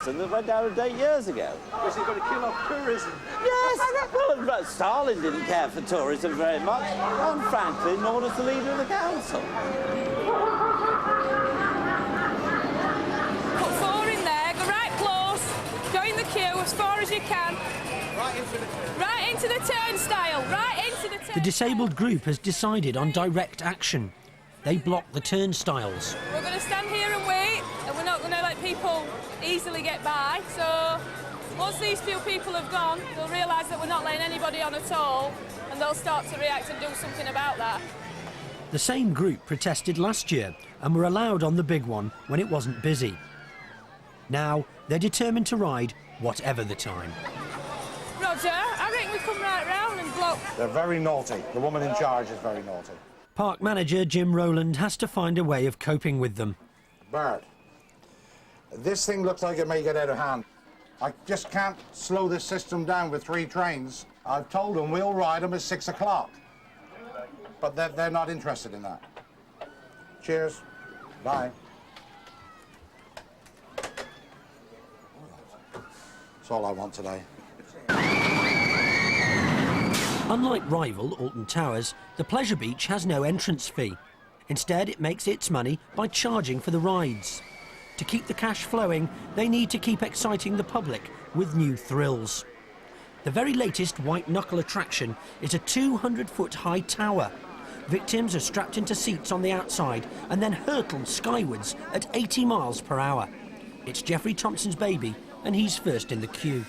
And they went out of date years ago. Because you've got to kill off tourism. Yes, well, Stalin didn't care for tourism very much, and frankly, nor does the leader of the council. Put 4 in there, go right close, go in the queue as far as you can. Right into the turnstile, right into the turnstile. The disabled group has decided on direct action. They block the turnstiles. We're going to stand here and wait, and we're not going to let people easily get by. So once these few people have gone, they'll realise that we're not letting anybody on at all, and they'll start to react and do something about that. The same group protested last year and were allowed on the big one when it wasn't busy. Now they're determined to ride whatever the time. Roger, I think we come right round and block. They're very naughty. The woman in charge is very naughty. Park manager Jim Rowland has to find a way of coping with them. Bert, this thing looks like it may get out of hand. I just can't slow this system down with 3 trains. I've told them we'll ride them at 6 o'clock. But they're not interested in that. Cheers. Bye. That's all I want today. Unlike rival Alton Towers, the Pleasure Beach has no entrance fee. Instead, it makes its money by charging for the rides. To keep the cash flowing, they need to keep exciting the public with new thrills. The very latest white-knuckle attraction is a 200-foot high tower. Victims are strapped into seats on the outside and then hurtled skywards at 80 miles per hour. It's Geoffrey Thompson's baby, and he's first in the queue.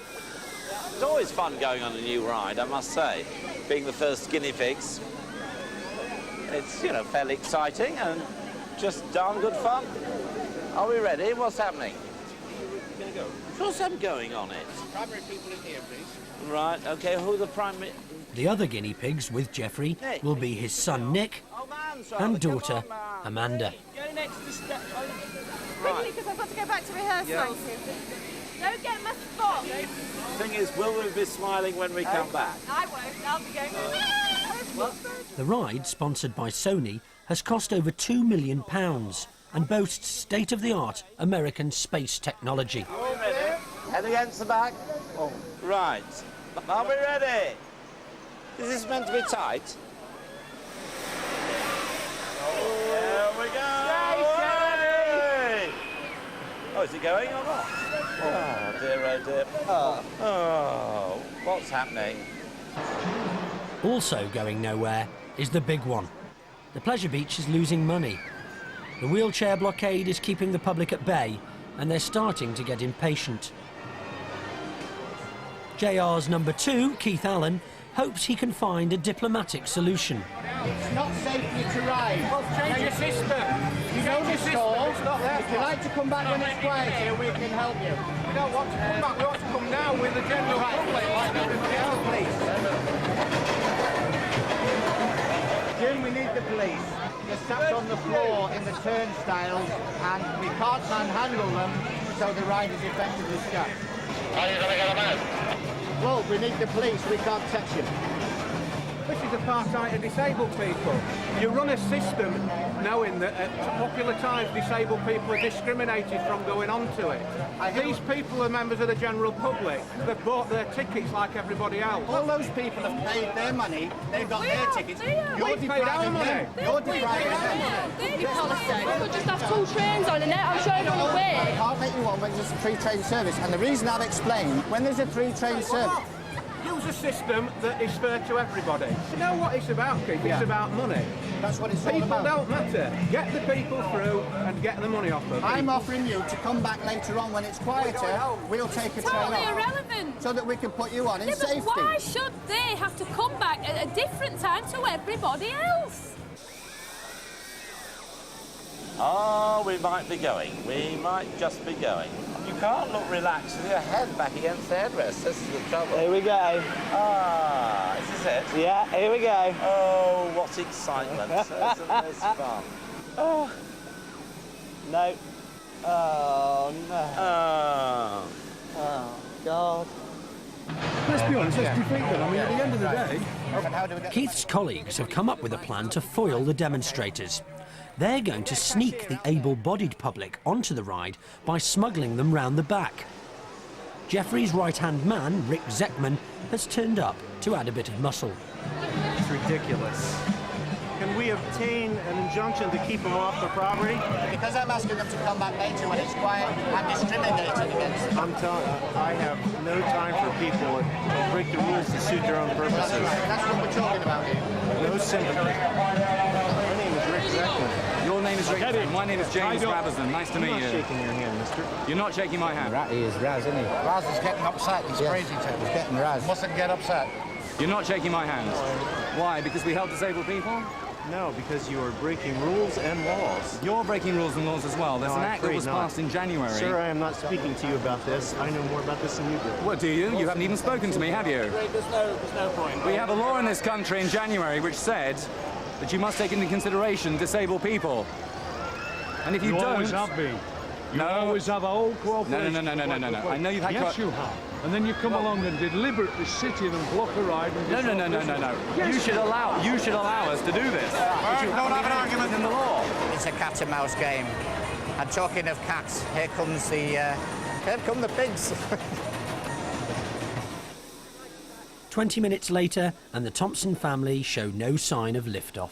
It's always fun going on a new ride, I must say. Being the first guinea pigs. It's, you know, fairly exciting and just darn good fun. Are we ready? What's happening? What's going on it? Primary people in here, please. Right, OK, who are the primary... The other guinea pigs with Geoffrey will be his son Nick and daughter Amanda. Go next to the step. Right. Because I've got to go back to rehearsal. Don't get my spot. Thing is, will we be smiling when we come back? I won't. I'll be going. The ride, sponsored by Sony, has cost over £2 million and boasts state-of-the-art American space technology. Are we ready? Head against the back. Oh. Right. Are we ready? Is this meant to be tight? Here we go! Hey! Oh, is it going or not? Oh, dear, oh, dear. Oh, what's happening? Also going nowhere is the big one. The Pleasure Beach is losing money. The wheelchair blockade is keeping the public at bay, and they're starting to get impatient. JR's number 2, Keith Allen, hopes he can find a diplomatic solution. It's not safely to ride. Well, change your system. You don't install. It's not there. If you like to come back when it's quiet here, we can help you. We don't want to come back. We want to come now with the general public like everybody else. Please. Jim, we need the police. They're sat on the floor in the turnstiles and we can't manhandle them, so the ride is effectively shut. How are you going to get them out? Well, we need the police. We can't touch you. This is a part-time to disabled people. You run a system knowing that at popular times disabled people are discriminated from going on to it. These people are members of the general public. They've bought their tickets like everybody else. All those people have paid their money. They've got their tickets. You're We've paid our depriving money. them. You're depriving them. We'll just have 2 trains on and I'm sure everyone will I wait. can't let you on when there's a 3-train service. And the reason I've explained, when there's a 3-train service... Use a system that is fair to everybody. You know what it's about, Keith? It's about money. That's what it's all People about. don't matter. Get the people through and get the money off them. I'm offering you to come back later on when it's quieter. We'll take a train Totally off. irrelevant. So that we can put you on in Yeah, but safety. why should they have to come back at a different time to everybody else? Oh, we might be going. We might just be going. You can't look relaxed with your head back against the headrest. This is the trouble. Here we go. Ah, is this it? Yeah, here we go. Oh, what excitement. Isn't this fun? Oh. No. Oh, no. Oh. Oh, God. Let's be honest, let's defeat them. I mean, at the end of the day... Keith's colleagues have come up with a plan to foil the demonstrators. They're going to sneak the able-bodied public onto the ride by smuggling them round the back. Geoffrey's right-hand man, Rick Zeckman, has turned up to add a bit of muscle. It's ridiculous. Can we obtain an injunction to keep them off the property? Because I'm asking them to come back later when it's quiet, I'm discriminating against them. I'm telling you, I have no time for people that break the rules to suit their own purposes. That's what we're talking about here. No sympathy. My name is Rick Zeckman. Your name is Rick. My name is James Brabazon. Nice to meet I'm you. not shaking your hand, mister. You're not shaking my hand. He is Raz, isn't he? Raz is getting upset. He's crazy too. He's getting Raz. Mustn't get upset. You're not shaking my hand. Why? Because we help disabled people? No, because you are breaking rules and laws. You're breaking rules and laws as well. There's an act that was passed in January. Sir, I am not speaking to you about this. I know more about this than you do. What, do you? You haven't even spoken to me, have you? There's no point. We have a law in this country in January which said that you must take into consideration disabled people. And if you don't... always have been. You always have a whole cooperation. No. I know you've had... Yes, you have. And then you come along and deliberately sit in and block a ride and... No. Yes. You should allow us to do this. But you don't have an argument in the law. It's a cat and mouse game. And talking of cats, here come the pigs. 20 minutes later, and the Thompson family show no sign of liftoff.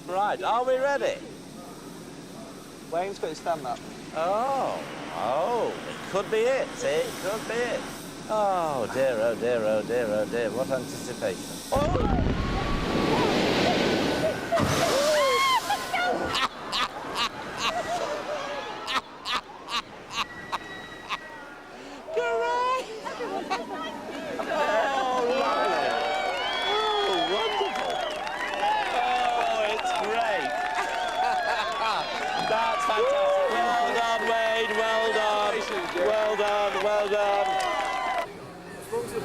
Right, are we ready? Wayne's got his thumb up. Oh, it could be it. It could be it. Oh dear, oh dear, oh dear, oh dear. What anticipation. Oh!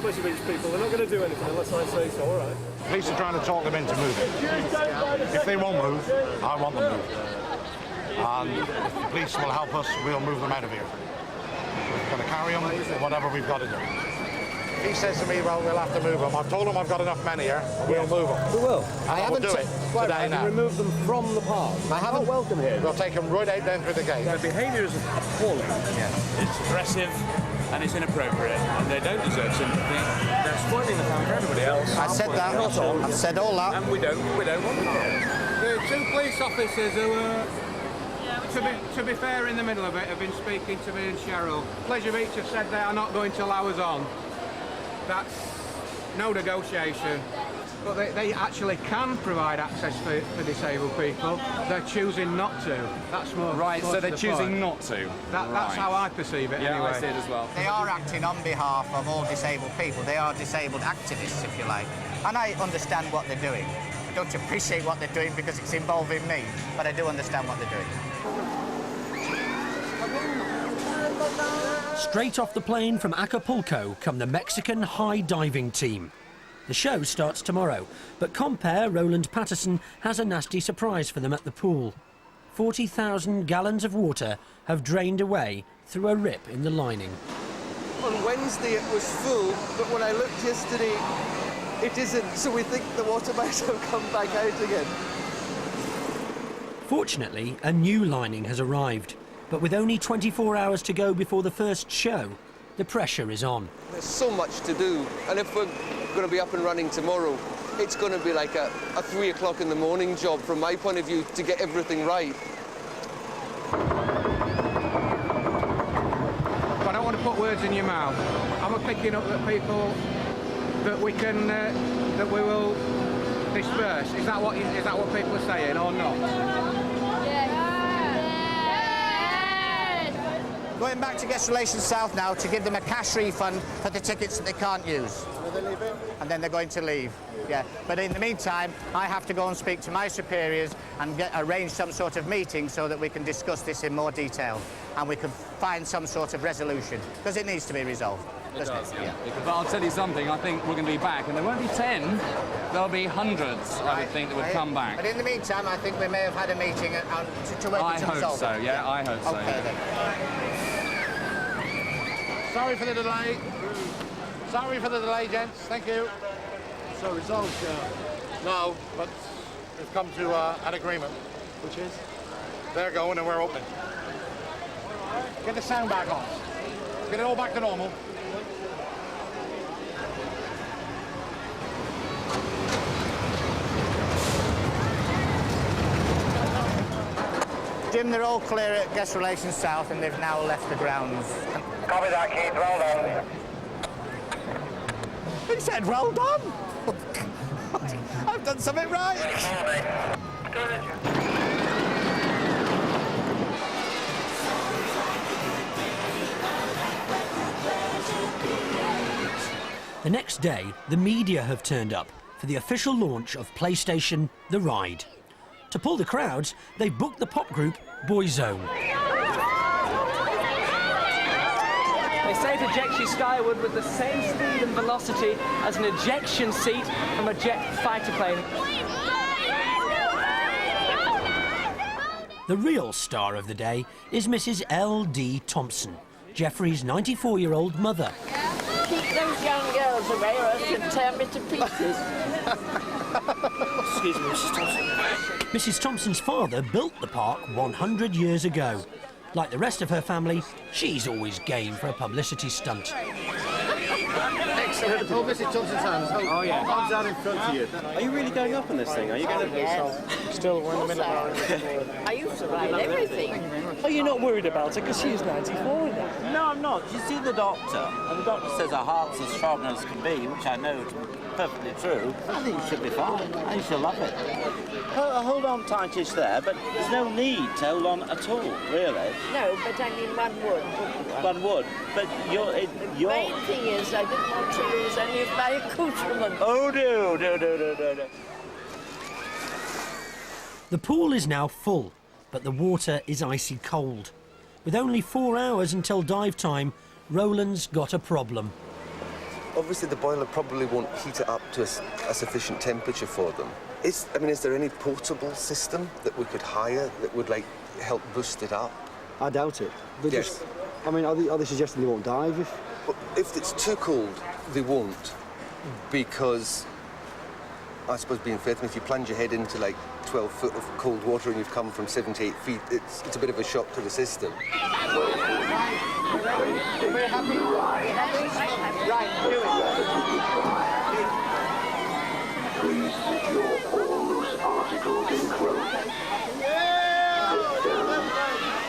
Pleasure Beach people, they're not going to do anything unless I say so, all right? Police are trying to talk them into moving. If they won't move, I want them moved. And if the police will help us, we'll move them out of here. We're going to carry them, whatever we've got to do. He says to me, well, we'll have to move them. I've told him I've got enough men here. We'll move them. We will. I haven't do it today now. Remove them from the park. I haven't. Welcome here. We'll take them right out then through the gate. Their behaviour is appalling. It's aggressive and it's inappropriate, and they don't deserve sympathy. They're spoiling the fun for everybody else. I said that. I've said all that. And we don't want them here. There are two police officers who, to be fair, in the middle of it, have been speaking to me and Cheryl. Pleasure Beach have said they are not going to allow us on. That's no negotiation. But they actually can provide access for disabled people. They're choosing not to. That's more. Right, so they're choosing not to. That's how I perceive it. Yeah, anyway. I see it as well. They are acting on behalf of all disabled people. They are disabled activists, if you like. And I understand what they're doing. I don't appreciate what they're doing because it's involving me, but I do understand what they're doing. Straight off the plane from Acapulco come the Mexican high diving team. The show starts tomorrow, but compere Rowland Patterson has a nasty surprise for them at the pool. 40,000 gallons of water have drained away through a rip in the lining. On Wednesday it was full, but when I looked yesterday, it isn't, so we think the water might have come back out again. Fortunately, a new lining has arrived, but with only 24 hours to go before the first show, the pressure is on. There's so much to do, and if we're going to be up and running tomorrow, it's going to be like a 3 o'clock in the morning job from my point of view to get everything right. I don't want to put words in your mouth. I'm picking up that people that we can that we will disperse. Is that what people are saying or not? Going back to Guest Relations South now to give them a cash refund for the tickets that they can't use. And then they're going to leave. Yeah. But in the meantime, I have to go and speak to my superiors and arrange some sort of meeting so that we can discuss this in more detail and we can find some sort of resolution because it needs to be resolved. Doesn't it? Yeah. But I'll tell you something, I think we're going to be back, and there won't be 10, there'll be hundreds, I would think, that would come back. But in the meantime, I think we may have had a meeting to work to resolve it. I hope so. Okay, then. Sorry for the delay. Sorry for the delay, gents. Thank you. So resolved, No, but we've come to an agreement. which is? They're going and we're opening. Get the sound back on. Get it all back to normal. Jim, they're all clear at Guest Relations South and they've now left the grounds. Copy that, Keith. Well done. He said, well done. I've done something right. The next day, the media have turned up for the official launch of PlayStation The Ride. To pull the crowds, they booked the pop group Boyzone. They say it ejects you skyward with the same speed and velocity as an ejection seat from a jet fighter plane. The real star of the day is Mrs. L.D. Thompson, Geoffrey's 94-year-old mother. Keep those young girls away or else you'll tear me to pieces. Excuse me, Mrs. Thompson. Mrs. Thompson's father built the park 100 years ago. Like the rest of her family, she's always game for a publicity stunt. Excellent. Hold Mrs. Thompson's hands. Oh, yeah. Hands out in front of you. Are you really going up on this thing? Are you going to... Yes. Still, we're in the middle of I used to ride everything. Are you not worried about it because she's 94 now? No, I'm not. You see the doctor, and the doctor says her heart's as strong as can be, which I know to be perfectly true. I think you should be fine. I think she'll love it. Hold on tightish there, but there's no need to hold on at all, really. No, but I mean one would. One would, but you're... The main thing is I didn't want to lose any of my accoutrements. Oh, no. The pool is now full, but the water is icy cold. With only 4 hours until dive time, Rowland's got a problem. Obviously, the boiler probably won't heat it up to a sufficient temperature for them. Is there any portable system that we could hire that would, like, help boost it up? I doubt it. Yes. Are they suggesting they won't dive? If it's too cold, they won't, because I suppose being fair, if you plunge your head into like 12 foot of cold water and you've come from 7 to 8 feet, it's a bit of a shock to the system. We're happy. Right, do it. Please secure all loose articles in close.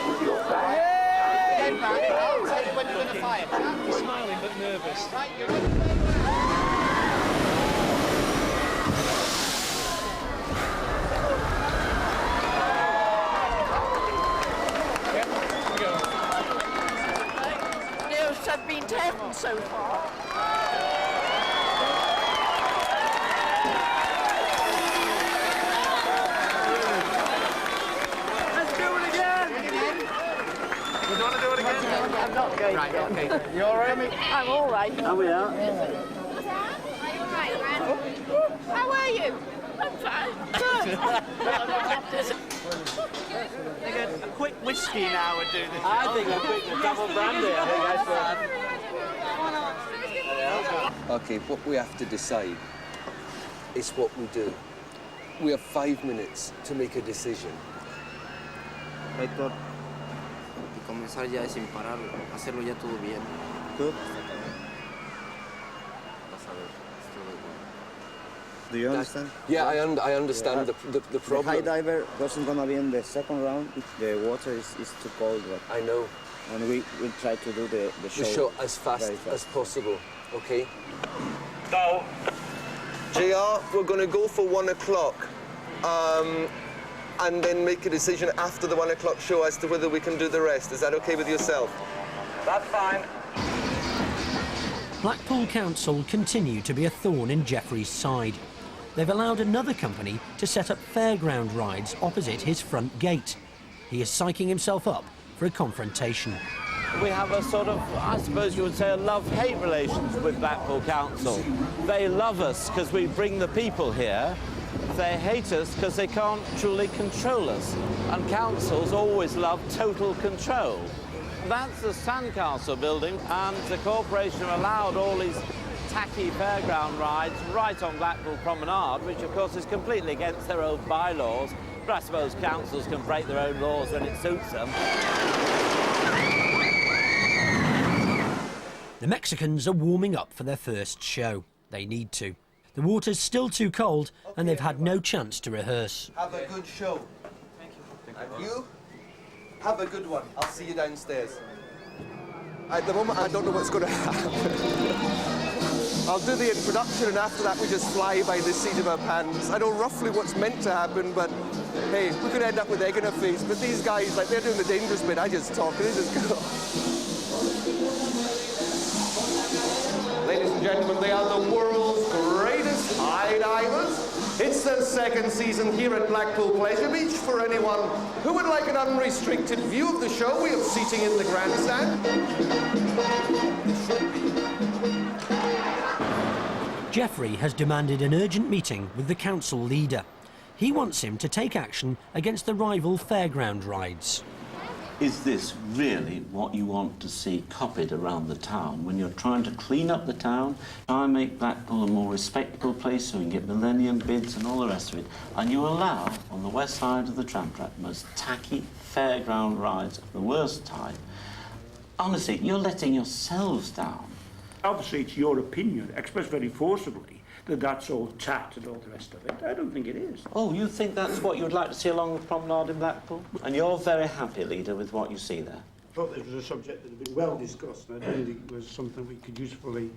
With your back. I'll tell you when you're going to fire. You're smiling but nervous. Right, you're ready. I've been to heaven so far. Let's do it again! You want to do it again? I'm not going right, again. okay. You all right? I'm all right. Oh, we are. How are you? I'm fine. A quick whiskey now would do this. I think a quick double brandy. Okay, what we have to decide is what we do. We have 5 minutes to make a decision. Héctor, y comenzar ya sin parar, hacerlo ya todo bien. Good. Do you understand? Yeah, I understand the problem. The high diver wasn't going to be in the second round if the water is too cold. But I know. And we will try to do the show as fast as possible, okay? Go. JR, we're going to go for 1 o'clock. And then make a decision after the 1 o'clock show as to whether we can do the rest. Is that okay with yourself? That's fine. Blackpool Council continue to be a thorn in Geoffrey's side. They've allowed another company to set up fairground rides opposite his front gate. He is psyching himself up for a confrontation. We have a sort of, I suppose you would say, a love-hate relations with Blackpool Council. They love us because we bring the people here. They hate us because they can't truly control us. And councils always love total control. That's the Sandcastle building, and the corporation have allowed all these tacky fairground rides right on Blackpool Promenade, which of course is completely against their own bylaws. But I suppose councils can break their own laws when it suits them. The Mexicans are warming up for their first show. They need to. The water's still too cold and they've had no chance to rehearse. Have a good show. Thank you. And you, have a good one. I'll see you downstairs. At the moment, I don't know what's going to happen. I'll do the introduction, and after that, we just fly by the seat of our pants. I know roughly what's meant to happen, but hey, we could end up with egg in our face. But these guys, like, they're doing the dangerous bit. I just talk, and they just go. Ladies and gentlemen, they are the world's greatest high divers. It's their second season here at Blackpool Pleasure Beach. For anyone who would like an unrestricted view of the show, we have seating in the grandstand. It should be. Geoffrey has demanded an urgent meeting with the council leader. He wants him to take action against the rival fairground rides. Is this really what you want to see copied around the town when you're trying to clean up the town, try and make Blackpool a more respectable place so we can get millennium bids and all the rest of it, and you allow on the west side of the tram track the most tacky fairground rides of the worst type? Honestly, you're letting yourselves down. Obviously, it's your opinion, expressed very forcibly, that that's all tat and all the rest of it. I don't think it is. Oh, you think that's what you'd like to see along the promenade in Blackpool? And you're very happy, Leader, with what you see there? I thought this was a subject that had been well discussed, and I didn't think it was something we could usefully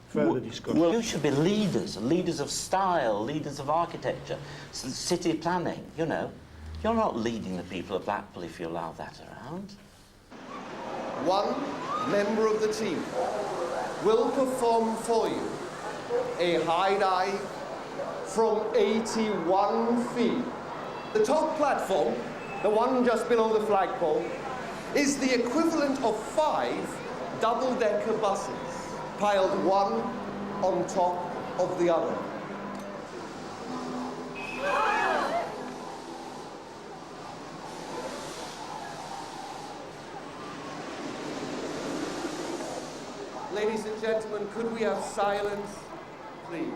further discuss. Well, you should be leaders of style, leaders of architecture, city planning, you know. You're not leading the people of Blackpool if you allow that around. One member of the team will perform for you a high dive from 81 feet. The top platform, the one just below the flagpole, is the equivalent of 5 double-decker buses, piled one on top of the other. Ladies and gentlemen, could we have silence, please?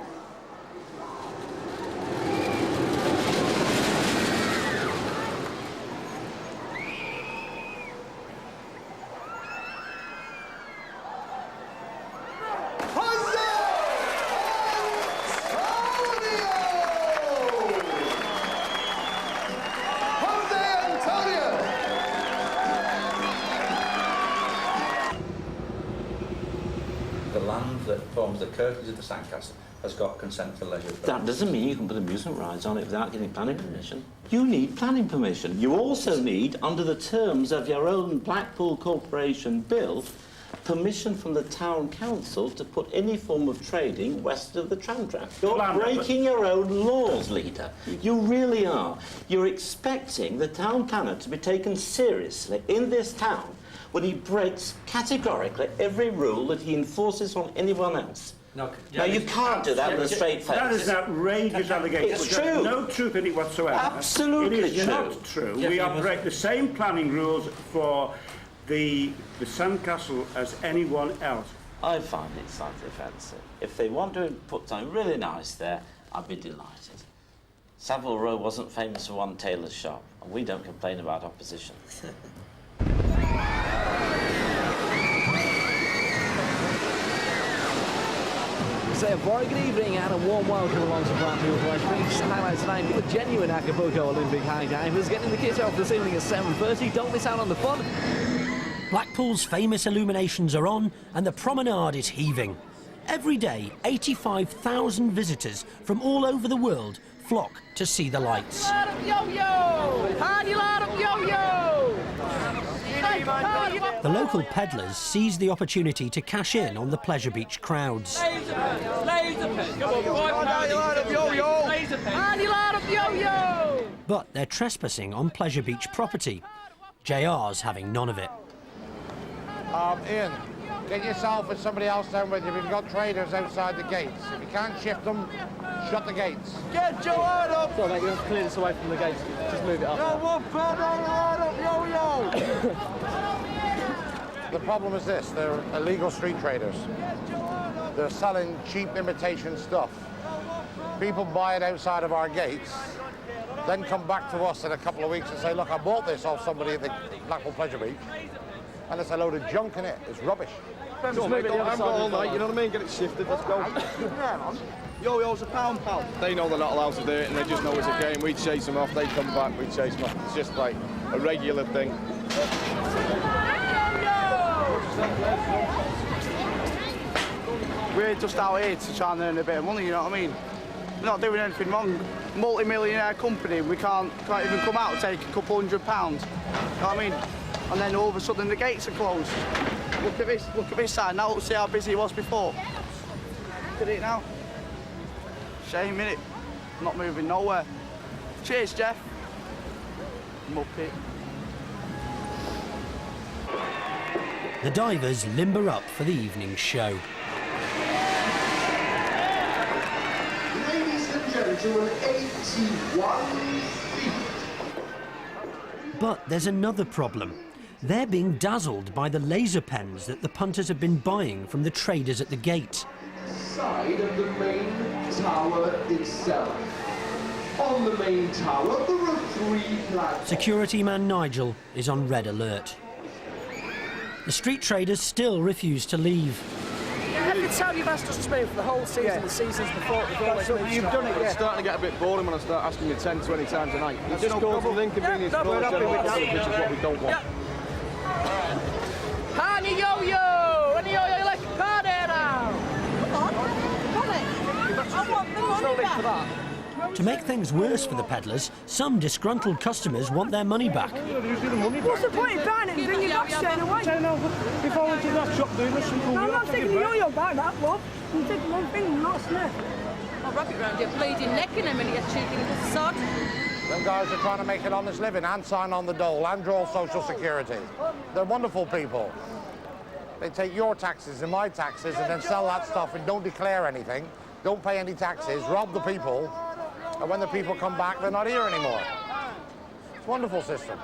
The land that forms the curtains of the sandcastle has got consent for leisure. That doesn't mean you can put amusement rides on it without getting planning permission. You need planning permission. You also need, under the terms of your own Blackpool Corporation bill, permission from the town council to put any form of trading west of the tram track. You're breaking your own laws, Leader. You really are. You're expecting the town planner to be taken seriously in this town when he breaks categorically every rule that he enforces on anyone else. No, now, you can't do that with a straight face. That is an outrageous allegation. It's There's true. no truth in it whatsoever. Absolutely It is true. not true. Yes, We operate the same planning rules for the sandcastle as anyone else. I find it slightly offensive. If they want to put something really nice there, I'd be delighted. Savile Row wasn't famous for one tailor's shop, and we don't complain about opposition. Say a very good evening and a warm welcome along to Blackpool Pleasure Beach. Highlights tonight with genuine Acapulco Olympic high divers getting the kit off this evening at 7:30. Don't miss out on the fun. Blackpool's famous illuminations are on and the promenade is heaving. Every day, 85,000 visitors from all over the world flock to see the lights. Yo-yo! Party lot of yo-yo! The local peddlers seized the opportunity to cash in on the Pleasure Beach crowds. Laser pen! Come on, party lot of yo-yo! Laser pen! Party lot of yo-yo! But they're trespassing on Pleasure Beach property. JR's having none of it. Ian, get yourself and somebody else down with you. We've got traders outside the gates. If you can't shift them, shut the gates. Get your line up! Sorry, mate, you have to clear this away from the gates. Just move it up. No more line up yo-yo! The problem is this, they're illegal street traders. They're selling cheap imitation stuff. People buy it outside of our gates, then come back to us in a couple of weeks and say, look, I bought this off somebody at the Blackpool Pleasure Beach, and there's a load of junk in it. It's rubbish. Just move it the other side. All night, you know what I mean? Get it shifted, let's go. Yo-yo's a pound, pal. They know they're not allowed to do it, and they just know it's a game. We chase them off, they come back, we chase them off. It's just like a regular thing. We're just out here to try and earn a bit of money, you know what I mean? We're not doing anything wrong. Multi-millionaire company, we can't even come out and take a couple £100. You know what I mean? And then all of a sudden the gates are closed. Look at this side now, see how busy it was before. Look at it now. Shame, innit? Not moving nowhere. Cheers, Jeff. Muppet. The divers limber up for the evening show. Ladies and gentlemen, 81 feet. But there's another problem. They're being dazzled by the laser pens that the punters have been buying from the traders at the gate. Side of the main tower itself. On the main tower, there are 3 platforms. Security man Nigel is on red alert. The street traders still refuse to leave. Every time you've asked us to move for the whole season, the seasons before, You've done it, it's starting to get a bit boring when I start asking you 10, 20 times a night. You just go through the inconvenience of all the which is what we don't want. Honey yo-yo! Honey yo-yo, like a party now! I want the money back! To make things worse for the peddlers, some disgruntled customers want their money back. What's the point of buying it and bringing it back straight away? If I went to that shop doing this, I'm not taking the yo-yo back, that, love. I'm taking one thing and not a sniff. I'll wrap it round your bleeding neck in a minute, you cheeky little sod. Them guys are trying to make an honest living and sign on the dole and draw social security. They're wonderful people. They take your taxes and my taxes and then sell that stuff and don't declare anything, don't pay any taxes, rob the people, and when the people come back, they're not here anymore. It's a wonderful system.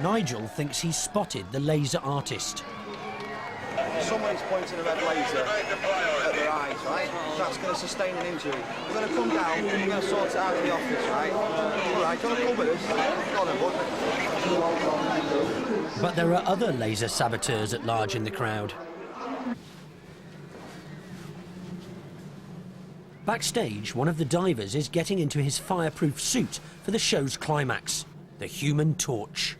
Nigel thinks he's spotted the laser artist. Somebody's pointing a red laser at their eyes, right? That's going to sustain an injury. We're going to come down and we're going to sort it out in the office, right? All right, do you want to come with us? Go on then, bud. But there are other laser saboteurs at large in the crowd. Backstage, one of the divers is getting into his fireproof suit for the show's climax, the Human Torch.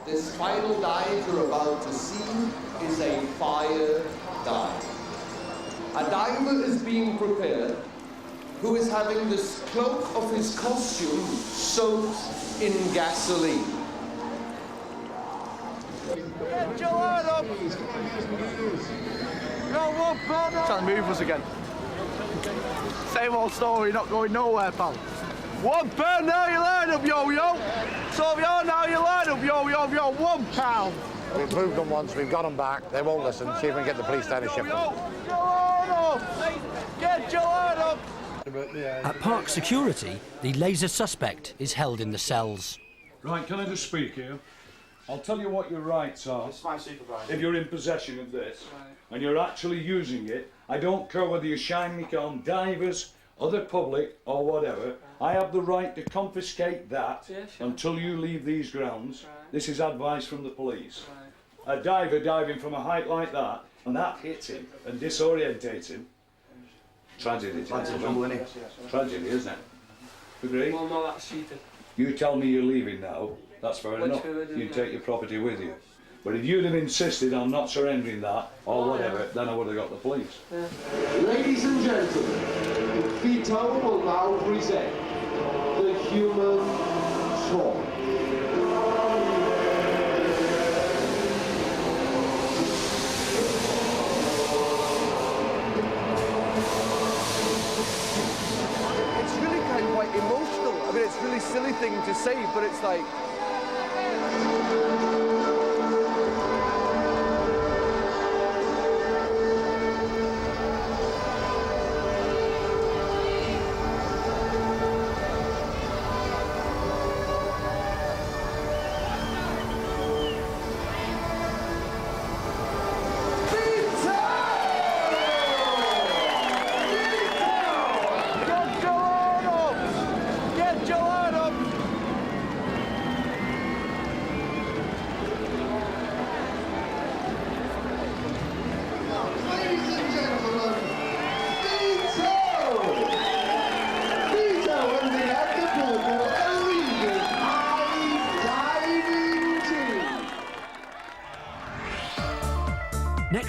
This final dive you're about to see is a fire dive. A diver is being prepared who is having this cloak of his costume soaked in gasoline. Trying to move us again. Same old story, not going nowhere, pal. £1 now you line up, yo-yo. So now you line up, yo-yo, £1. We've moved them once, we've got them back. They won't listen. See if we can get the police down to ship them. Get your line up. At Park Security, the laser suspect is held in the cells. Right, can I just speak here? I'll tell you what your rights are. It's my supervisor. If you're in possession of this, and you're actually using it, I don't care whether you shine me on divers, other public, or whatever, I have the right to confiscate that until you leave these grounds. This is advice from the police. A diver diving from a height like that, and that hits him and disorientates him. Tragedy, Tragedy, isn't it? Agree? Well, no, that's cheating. You tell me you're leaving now, that's fair enough. You take your property with you. But if you'd have insisted on not surrendering that, or whatever, then I would have got the police. Ladies and gentlemen, Vito will now present the Human Torch. It's really kind of quite emotional. I mean, it's a really silly thing to say, but it's like...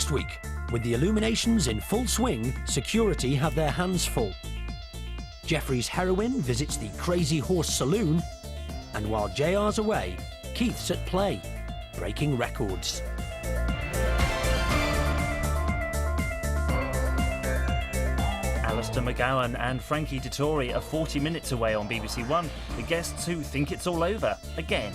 Next week, with the illuminations in full swing, security have their hands full. Geoffrey's heroine visits the Crazy Horse Saloon, and while JR's away, Keith's at play, breaking records. Alistair McGowan and Frankie Dettori are 40 minutes away on BBC One, the guests who think it's all over, again.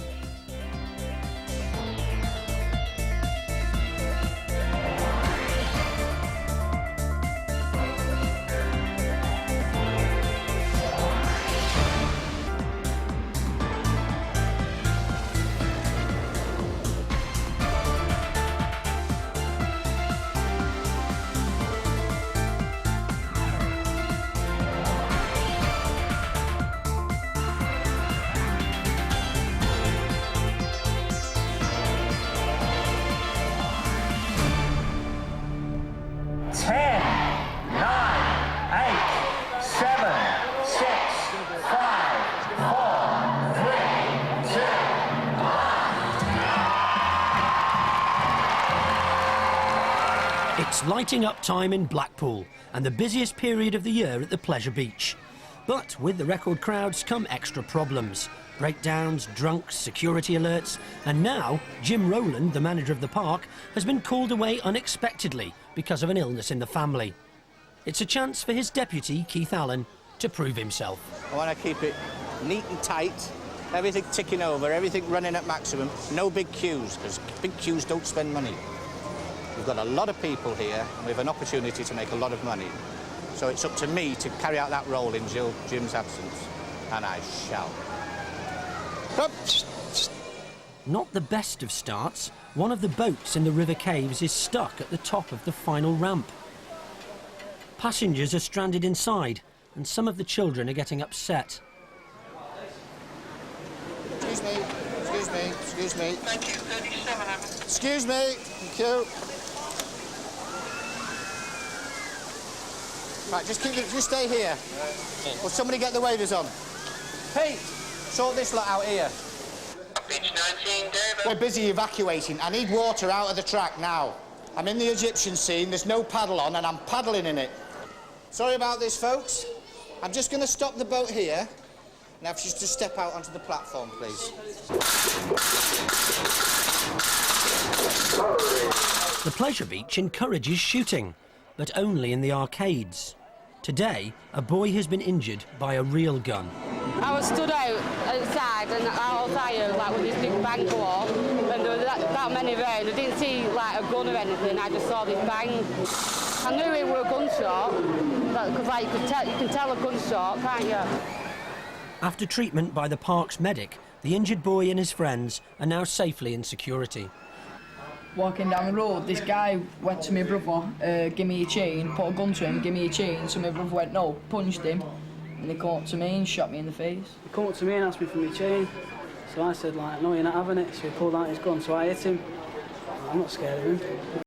It's lighting up time in Blackpool and the busiest period of the year at the Pleasure Beach. But with the record crowds come extra problems. Breakdowns, drunks, security alerts, and now Jim Rowland, the manager of the park, has been called away unexpectedly because of an illness in the family. It's a chance for his deputy, Keith Allen, to prove himself. I want to keep it neat and tight, everything ticking over, everything running at maximum, no big queues, because big queues don't spend money. We've got a lot of people here, and we have an opportunity to make a lot of money. So it's up to me to carry out that role in Jim's absence, and I shall. Not the best of starts. One of the boats in the river caves is stuck at the top of the final ramp. Passengers are stranded inside, and some of the children are getting upset. Excuse me, excuse me, excuse me. Thank you, 37. Excuse me, thank you. Right, just stay here. Will somebody get the waders on? Pete, sort this lot out here. Beach 19, David. We're busy evacuating. I need water out of the track now. I'm in the Egyptian scene, there's no paddle on, and I'm paddling in it. Sorry about this, folks. I'm just going to stop the boat here. Now, if you just step out onto the platform, please. The Pleasure Beach encourages shooting, but only in the arcades. Today, a boy has been injured by a real gun. I was stood outside and I was tired, like with this big bang go off, and there was that many round. I didn't see like a gun or anything. I just saw this bang. I knew it were a gunshot because like you can tell a gunshot, can't you? After treatment by the park's medic, the injured boy and his friends are now safely in security. Walking down the road, this guy went to my brother, give me a chain, put a gun to him, give me a chain, so my brother went no, punched him, and he come up to me and shot me in the face. He come up to me and asked me for my chain, so I said like, no, you're not having it, so he pulled out his gun, so I hit him. I'm not scared of him.